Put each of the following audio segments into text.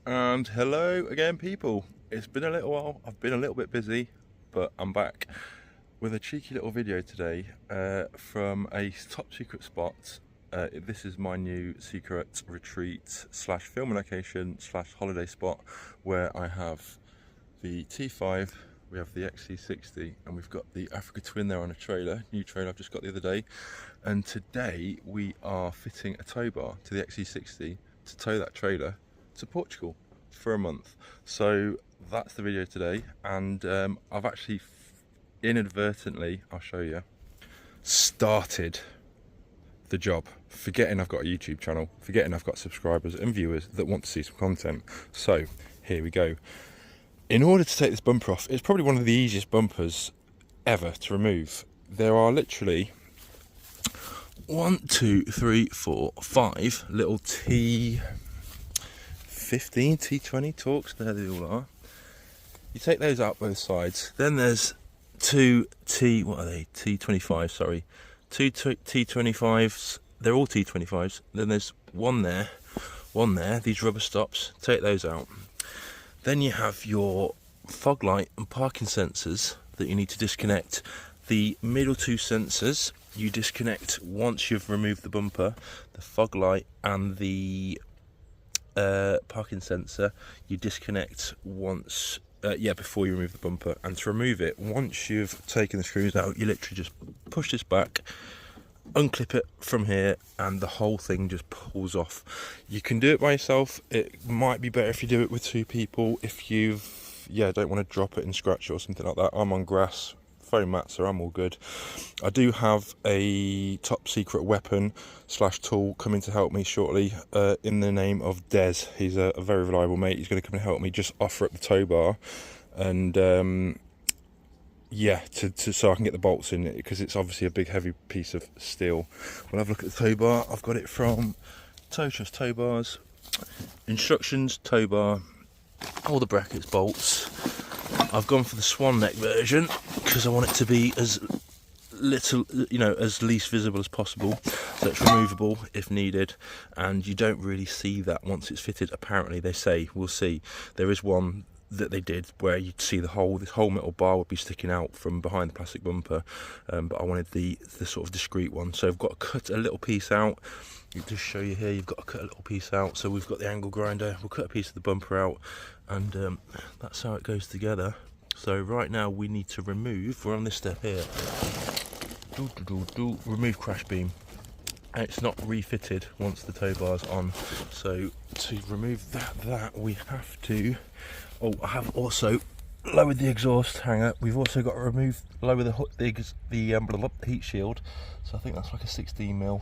And hello again, people. It's been a little while. I've been a little bit busy, but I'm back with a cheeky little video today from a top secret spot. This is my new secret retreat slash filming location slash holiday spot where I have the T5, we have the XC60, and we've got the Africa Twin there on a trailer, new trailer I've just got the other day. And today we are fitting a tow bar to the XC60 to tow that trailer to Portugal for a month. So that's the video today, and I've actually inadvertently, I'll show you, started the job, forgetting I've got a YouTube channel, forgetting I've got subscribers and viewers that want to see some content. So here we go. In order to take this bumper off, it's probably one of the easiest bumpers ever to remove. There are literally 1, 2, 3, 4, 5 little T15, T20 Torx, there they all are. You take those out both sides. Then there's two T25s, sorry. Two T25s, they're all T25s. Then there's one there, these rubber stops, take those out. Then you have your fog light and parking sensors that you need to disconnect. The middle two sensors you disconnect once you've removed the bumper. The fog light and the parking sensor you disconnect once before you remove the bumper. And to remove it, once you've taken the screws out, you literally just push this back, unclip it from here, and the whole thing just pulls off. You can do it by yourself. It might be better if you do it with two people, if you've don't want to drop it and scratch it or something like that. I'm on grass, foam mats, so I'm all good. I do have a top secret weapon slash tool coming to help me shortly, in the name of Des. He's a very reliable mate. He's going to come and help me just offer up the tow bar, and so I can get the bolts in it, because it's obviously a big heavy piece of steel. We'll have a look at the tow bar. I've got it from Tow Trust Tow Bars. Instructions, tow bar, all the brackets, bolts. I've gone for the swan neck version because I want it to be as little, as least visible as possible, so it's removable if needed, and you don't really see that once it's fitted. Apparently they say, we'll see, there is one that they did where you'd see this whole metal bar would be sticking out from behind the plastic bumper, but I wanted the sort of discreet one. So I've got to cut a little piece out. You just show you here, you've got to cut a little piece out. So we've got the angle grinder, we'll cut a piece of the bumper out, and that's how it goes together. So right now we need to remove, we're on this step here, remove crash beam. And it's not refitted once the tow bar's on. So to remove that we have to, I have also lowered the exhaust hanger. We've also got to lower the heat shield. So I think that's like a 16mm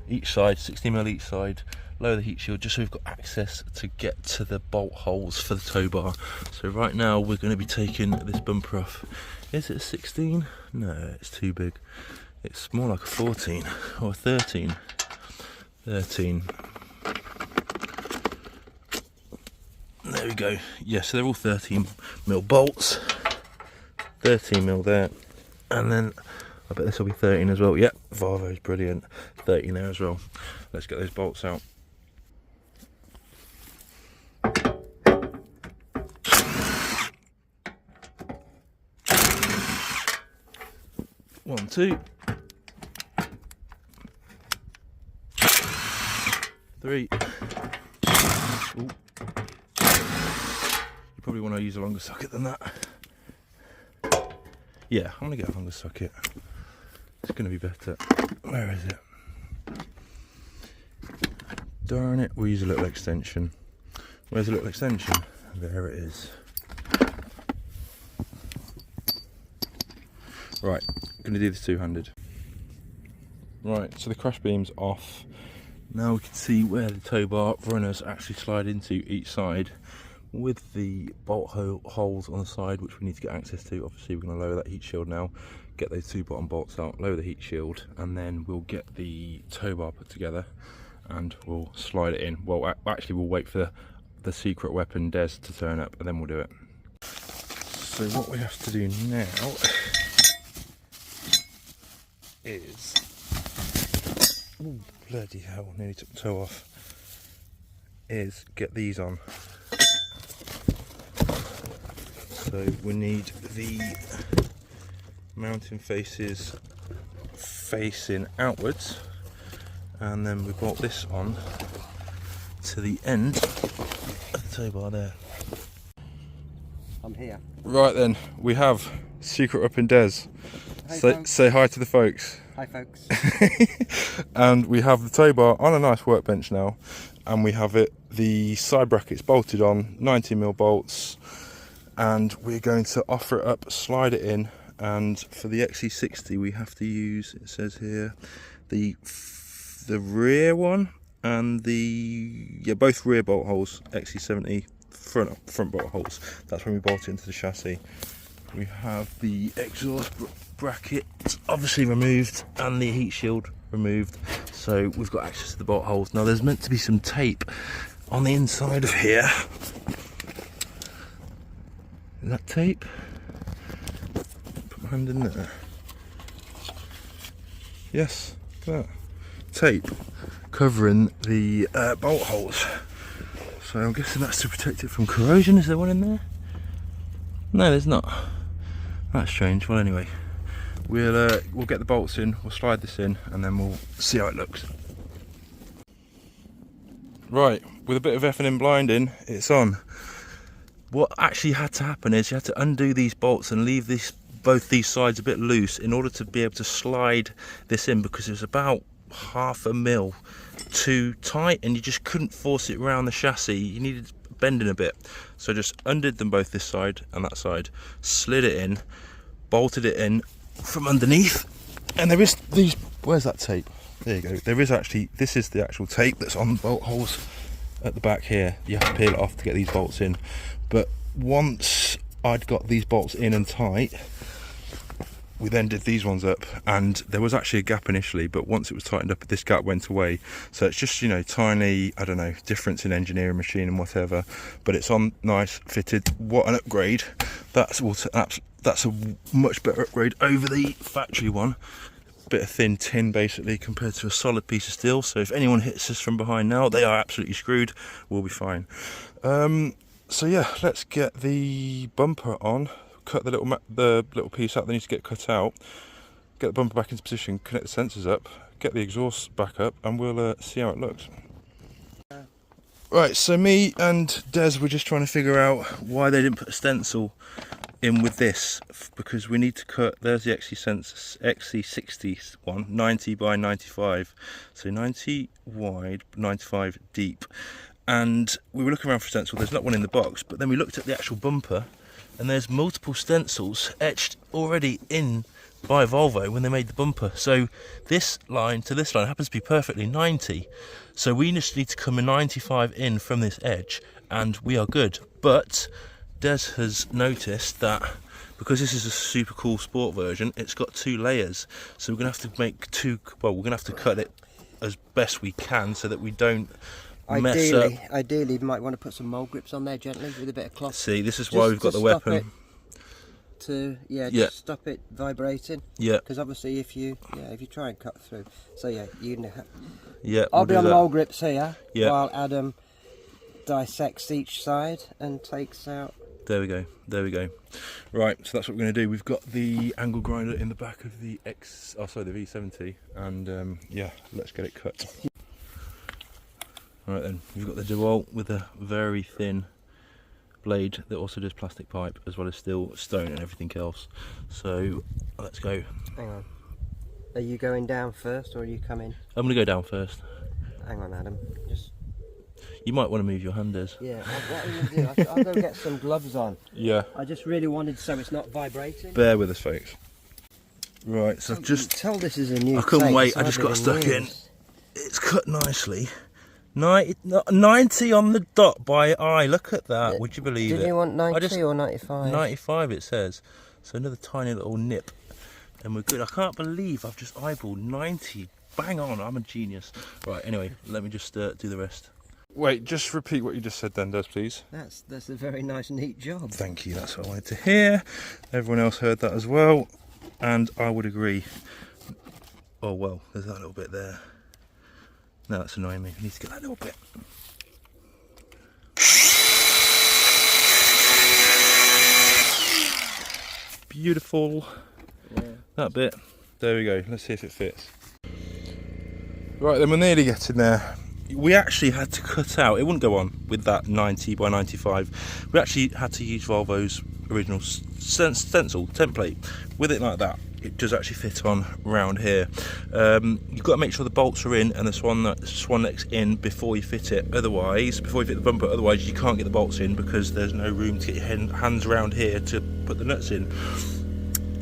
each side, 16mm each side. Lower the heat shield just so we've got access to get to the bolt holes for the tow bar. So right now we're going to be taking this bumper off. Is it a 16? No, it's too big. It's more like a 14 or a 13. 13. There we go. Yeah, so they're all 13mm bolts. 13mm there. And then I bet this will be 13 as well. Yep, Volvo's brilliant. 13 there as well. Let's get those bolts out. One, two. 3. Ooh. You probably want to use a longer socket than that. Yeah, I'm going to get a longer socket. It's going to be better. Where is it? Darn it, we'll use a little extension. Where's the little extension? There it is. Right, I'm going to do this two-handed. Right, so the crash beam's off. Now we can see where the tow bar runners actually slide into each side, with the bolt holes on the side which we need to get access to. Obviously we're going to lower that heat shield now, get those two bottom bolts out, lower the heat shield, and then we'll get the tow bar put together and we'll slide it in. Well, actually we'll wait for the secret weapon Des to turn up and then we'll do it. So what we have to do now is, ooh, bloody hell, nearly took the toe off, is get these on. So we need the mounting faces facing outwards, and then we bolt this on to the end of the tow bar there. I'm here. Right then, we have Secret Up in Des. Say hi to the folks. Hi folks. And we have the tow bar on a nice workbench now, and we have the side brackets bolted on, 90mm bolts, and we're going to offer it up, slide it in. And for the XC60 we have to use, it says here, the rear one and both rear bolt holes. XC70 front bolt holes, that's when we bolt it into the chassis. We have the exhaust bracket obviously removed and the heat shield removed, so we've got access to the bolt holes. Now there's meant to be some tape on the inside of here. Is that tape? Put my hand in there. Yes, look at that. Tape covering the bolt holes. So I'm guessing that's to protect it from corrosion. Is there one in there? No, there's not. That's strange. Well, anyway, we'll get the bolts in, we'll slide this in, and then we'll see how it looks. Right, with a bit of effing and blinding, it's on. What actually had to happen is you had to undo these bolts and leave both these sides a bit loose in order to be able to slide this in, because it was about 1/2 mil too tight and you just couldn't force it around the chassis. You needed bending a bit. So just undid them both, this side and that side, slid it in, bolted it in from underneath, and there is these, where's that tape? There you go. There is actually, this is the actual tape that's on the bolt holes at the back here. You have to peel it off to get these bolts in. But once I'd got these bolts in and tight, we then did these ones up, and there was actually a gap initially, but once it was tightened up, this gap went away. So it's just, you know, tiny, I don't know, difference in engineering, machine and whatever, but it's on nice, fitted. What an upgrade. That's a much better upgrade over the factory one. Bit of thin tin basically compared to a solid piece of steel, so if anyone hits us from behind now, they are absolutely screwed. We'll be fine. So yeah, let's get the bumper on. Cut the little piece out that needs to get cut out, get the bumper back into position, connect the sensors up, get the exhaust back up, and we'll see how it looks. Right, so me and Des were just trying to figure out why they didn't put a stencil in with this, because we need to cut, there's the XC60 one, 90 by 95, so 90 wide, 95 deep, and we were looking around for a stencil. There's not one in the box, but then we looked at the actual bumper, and there's multiple stencils etched already in by Volvo when they made the bumper. So this line to this line happens to be perfectly 90. So we just need to come a 95 in from this edge and we are good. But Des has noticed that because this is a super cool sport version, it's got 2 layers. So we're going to have to make we're going to have to cut it as best we can so that we don't mess up. Ideally, you might want to put some mold grips on there gently with a bit of cloth. See, this is why we've got the weapon. Just stop it vibrating. Yeah. Because obviously, if you try and cut through, so yeah, I'll be on the mold grips here. Yeah. While Adam dissects each side and takes out. There we go. There we go. Right, so that's what we're going to do. We've got the angle grinder in the back of the the V70, and yeah, let's get it cut. Right then, we've got the DeWalt with a very thin blade that also does plastic pipe as well as steel, stone and everything else. So let's go. Hang on. Are you going down first or are you coming? I'm going to go down first. Hang on, Adam. You might want to move your hand, Des. Yeah, what I'm going to do, I'll go get some gloves on. Yeah. I just really wanted so it's not vibrating. Bear with us, folks. Right, so I've just... Tell this is a new I couldn't tape, wait, I just got stuck in. It's cut nicely. 90 on the dot by eye, look at that, would you believe it? Did you want 90 or 95? 95 it says, so another tiny little nip and we're good. I can't believe I've just eyeballed 90, bang on, I'm a genius. Right, anyway, let me just do the rest. Wait, just repeat what you just said then, Des, please. That's a very nice, neat job. Thank you, that's what I wanted to hear. Everyone else heard that as well, and I would agree. Oh well, there's that little bit there. No, that's annoying me. I need to get that little bit. beautiful. Yeah. That bit. There we go. Let's see if it fits. Right, then we're nearly getting there. We actually had to cut out, it wouldn't go on with that 90 by 95. We actually had to use Volvo's original stencil template. With it like that, it does actually fit on round here. You've got to make sure the bolts are in and the swan neck's in before you fit it. Otherwise, before you fit the bumper, otherwise you can't get the bolts in because there's no room to get your hands around here to put the nuts in.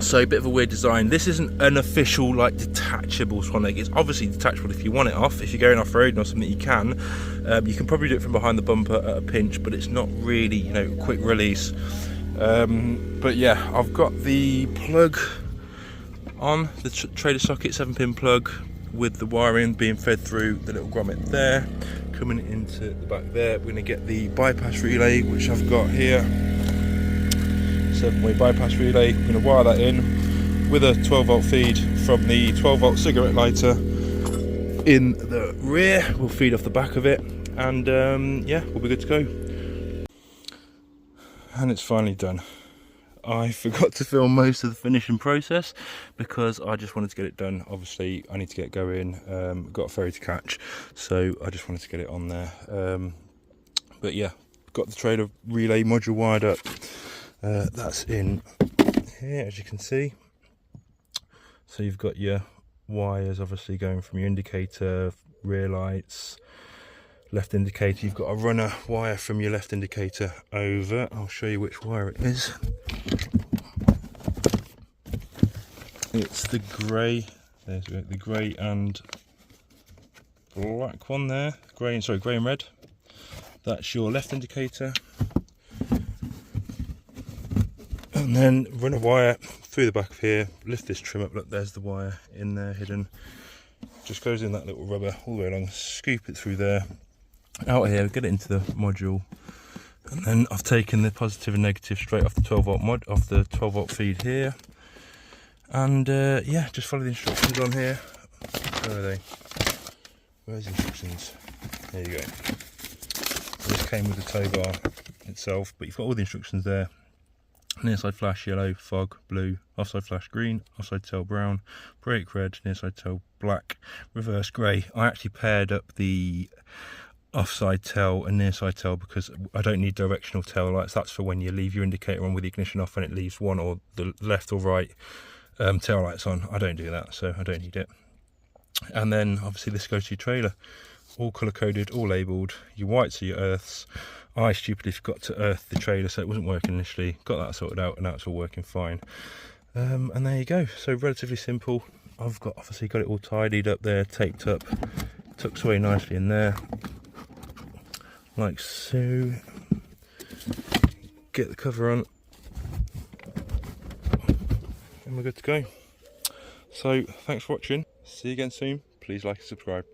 So a bit of a weird design. This isn't an official like detachable swan neck. It's obviously detachable if you want it off. If you're going off road or something, you can. You can probably do it from behind the bumper at a pinch, but it's not really, you know, quick release. But yeah, I've got the plug on the trailer socket, 7-pin plug with the wiring being fed through the little grommet there, coming into the back there. We're going to get the bypass relay, which I've got here. 7-way bypass relay. We're going to wire that in with a 12-volt feed from the 12-volt cigarette lighter in the rear. We'll feed off the back of it, and yeah, we'll be good to go. And it's finally done. I forgot to film most of the finishing process because I just wanted to get it done. Obviously I need to get going, got a ferry to catch, so I just wanted to get it on there. But yeah, got the trailer relay module wired up. That's in here, as you can see. So you've got your wires obviously going from your indicator, rear lights, left indicator. You've got a runner wire from your left indicator over. I'll show you which wire it is. It's the grey. There's the grey and black one there. Grey and red. That's your left indicator. And then run a wire through the back of here, lift this trim up, look, there's the wire in there hidden. Just goes in that little rubber all the way along, scoop it through there, out here, get it into the module. And then I've taken the positive and negative straight off the 12-volt feed here. And yeah, just follow the instructions on here. Where are they? Where's the instructions? There you go. This came with the Towbar itself, but you've got all the instructions there. Near side flash yellow, fog blue, offside flash green, offside tail brown, brake red, near side tail black, reverse grey. I actually paired up the offside tail and near side tail because I don't need directional tail lights. That's for when you leave your indicator on with the ignition off and it leaves one or the left or right tail lights on. I don't do that, so I don't need it. And then obviously this goes to your trailer, all colour coded, all labelled. Your whites are your earths. I stupidly forgot to earth the trailer, so it wasn't working initially. Got that sorted out and now it's all working fine. And there you go. So relatively simple. I've obviously got it all tidied up there, taped up, tucks away nicely in there, like so. Get the cover on, and we're good to go. So thanks for watching. See you again soon. Please like and subscribe.